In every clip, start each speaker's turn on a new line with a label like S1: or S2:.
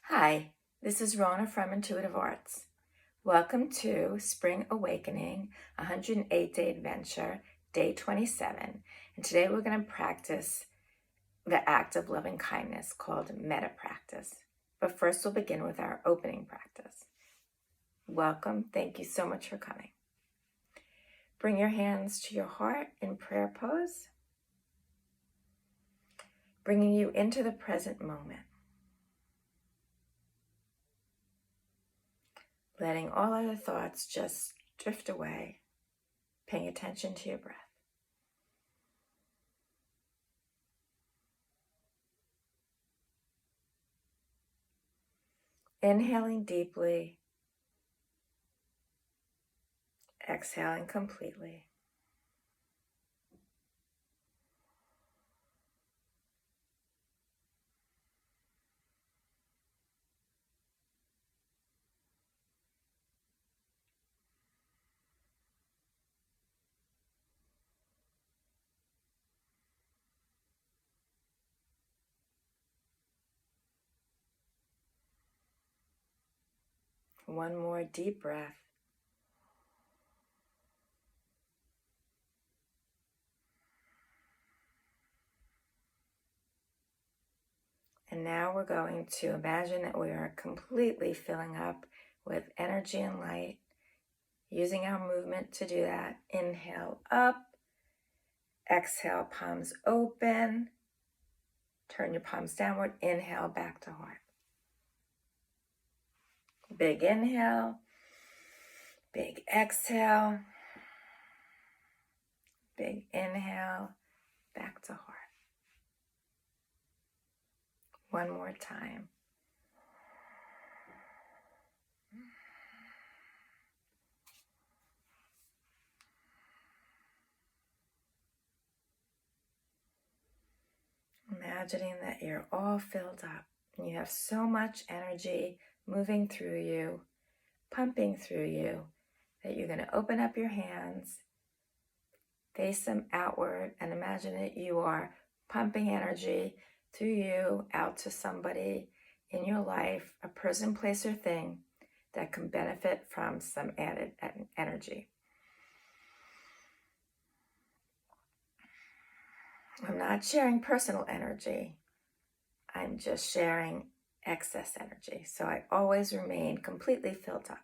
S1: Hi, this is Rona from Intuitive Arts. Welcome to Spring Awakening 108-Day Adventure, Day 27. And today we're going to practice the act of loving kindness called Metta Practice. But first we'll begin with our opening practice. Welcome. Thank you so much for coming. Bring your hands to your heart in prayer pose, bringing you into the present moment. Letting all other thoughts just drift away, paying attention to your breath. Inhaling deeply, exhaling completely. One more deep breath. And now we're going to imagine that we are completely filling up with energy and light, using our movement to do that. Inhale up, exhale, palms open, turn your palms downward, inhale back to heart. Big inhale, big exhale, big inhale, back to heart. One more time. Imagining that you're all filled up and you have so much energy moving through you, pumping through you, that you're going to open up your hands, face them outward, and imagine that you are pumping energy through you out to somebody in your life, a person, place, or thing that can benefit from some added energy. I'm not sharing personal energy. I'm just sharing excess energy. So I always remain completely filled up.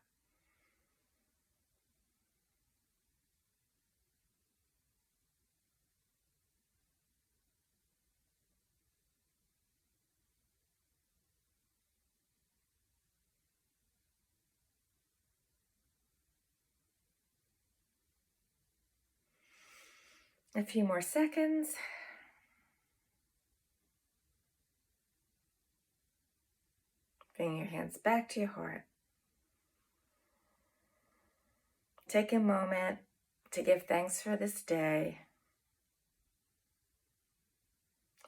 S1: A few more seconds. Bring your hands back to your heart. Take a moment to give thanks for this day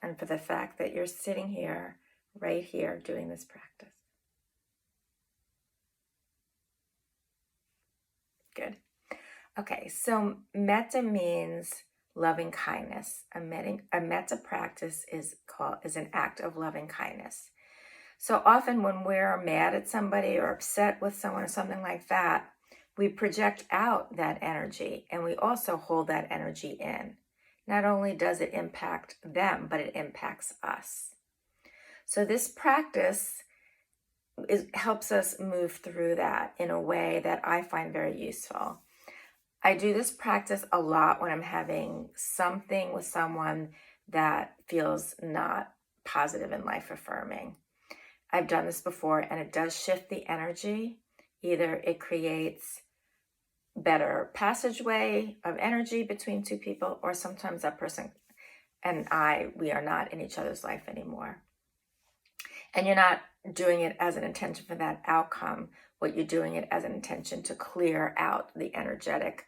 S1: and for the fact that you're sitting here, right here, doing this practice. Good. Okay, so metta means loving kindness. A metta practice is an act of loving kindness. So often when we're mad at somebody or upset with someone or something like that, we project out that energy and we also hold that energy in. Not only does it impact them, but it impacts us. So this practice helps us move through that in a way that I find very useful. I do this practice a lot when I'm having something with someone that feels not positive and life affirming. I've done this before and it does shift the energy. Either it creates better passageway of energy between two people, or sometimes that person and we are not in each other's life anymore. And you're not doing it as an intention for that outcome. What you're doing it as an intention to clear out the energetic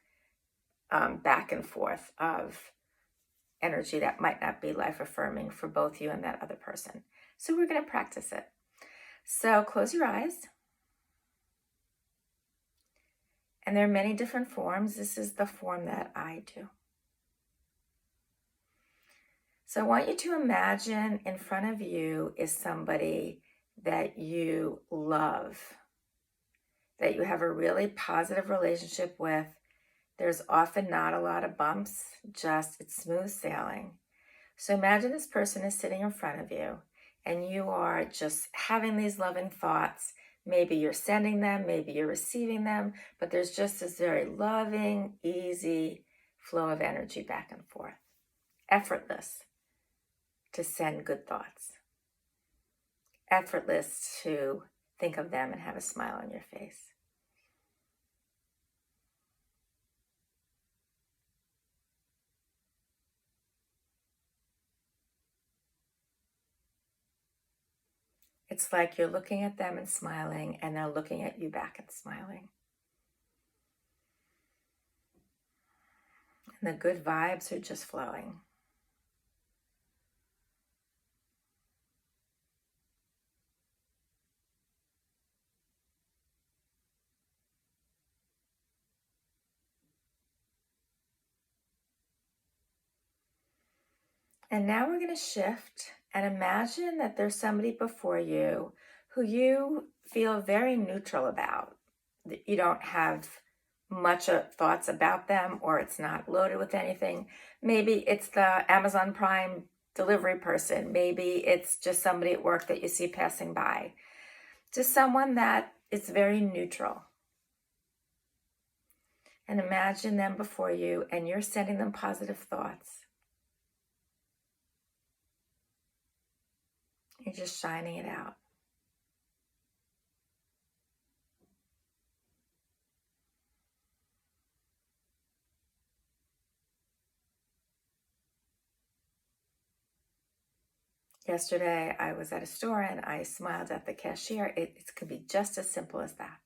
S1: back and forth of energy that might not be life affirming for both you and that other person. So we're going to practice it. So close your eyes. And there are many different forms. This is the form that I do. So I want you to imagine in front of you is somebody that you love, that you have a really positive relationship with. There's often not a lot of bumps, just it's smooth sailing. So imagine this person is sitting in front of you and you are just having these loving thoughts. Maybe you're sending them, maybe you're receiving them, but there's just this very loving, easy flow of energy back and forth. Effortless to send good thoughts. Effortless to think of them and have a smile on your face. It's like you're looking at them and smiling, and they're looking at you back and smiling. And the good vibes are just flowing. And now we're going to shift and imagine that there's somebody before you who you feel very neutral about. You don't have much thoughts about them, or it's not loaded with anything. Maybe it's the Amazon Prime delivery person. Maybe it's just somebody at work that you see passing by. Just someone that is very neutral. And imagine them before you, and you're sending them positive thoughts. You're just shining it out. Yesterday, I was at a store and I smiled at the cashier. It could be just as simple as that.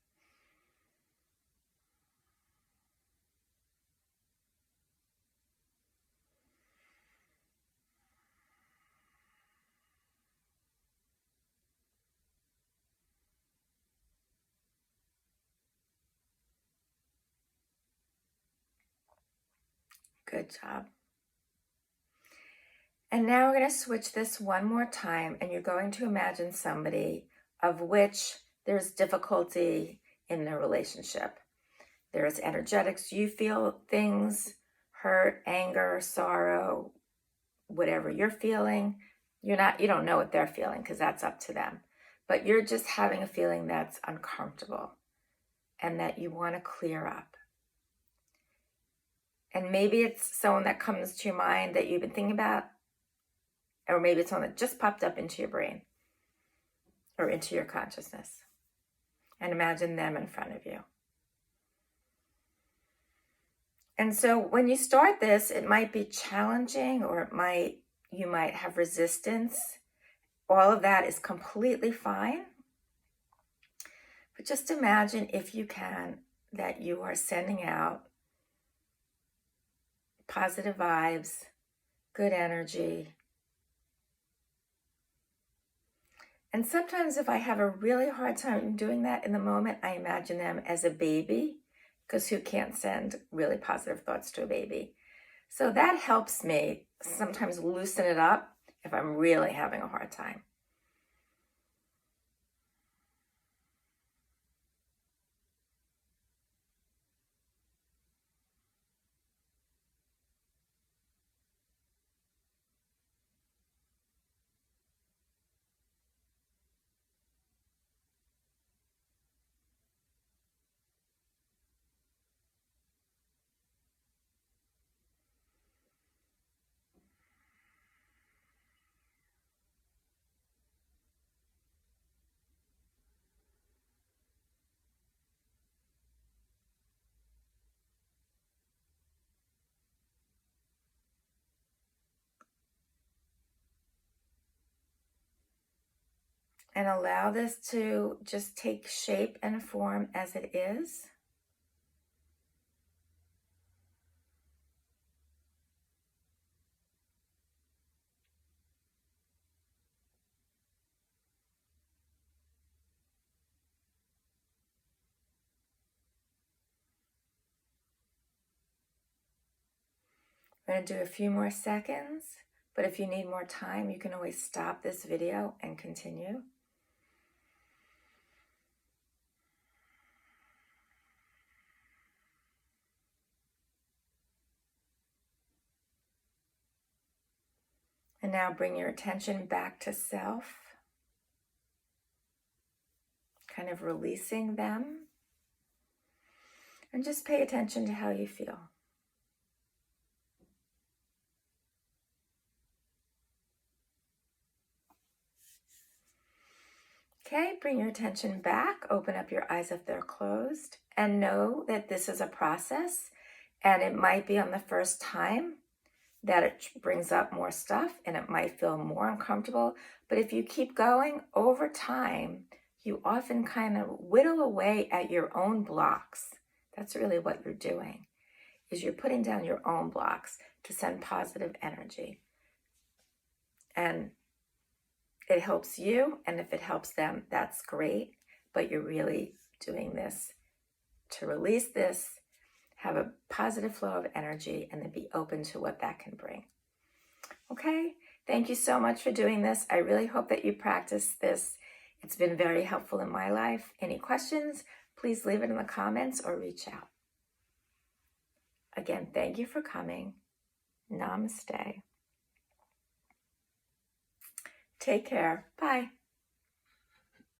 S1: Good job. And now we're going to switch this one more time, and you're going to imagine somebody of which there's difficulty in the relationship. There's energetics. You feel things, hurt, anger, sorrow, whatever you're feeling. You don't know what they're feeling because that's up to them. But you're just having a feeling that's uncomfortable and that you want to clear up. And maybe it's someone that comes to your mind that you've been thinking about, or maybe it's one that just popped up into your brain or into your consciousness. And imagine them in front of you. And so when you start this, it might be challenging, or you might have resistance. All of that is completely fine. But just imagine, if you can, that you are sending out positive vibes, good energy. And sometimes if I have a really hard time doing that in the moment, I imagine them as a baby, because who can't send really positive thoughts to a baby? So that helps me sometimes loosen it up if I'm really having a hard time. And allow this to just take shape and form as it is. I'm going to do a few more seconds, but if you need more time, you can always stop this video and continue. And now bring your attention back to self, kind of releasing them. And just pay attention to how you feel. Okay, bring your attention back. Open up your eyes if they're closed. And know that this is a process. And it might be on the first time that it brings up more stuff and it might feel more uncomfortable. But if you keep going over time, you often kind of whittle away at your own blocks. That's really what you're doing, is you're putting down your own blocks to send positive energy. And it helps you, and if it helps them, that's great. But you're really doing this to release this, have a positive flow of energy, and then be open to what that can bring. Okay, thank you so much for doing this. I really hope that you practice this. It's been very helpful in my life. Any questions, please leave it in the comments or reach out. Again, thank you for coming. Namaste. Take care. Bye.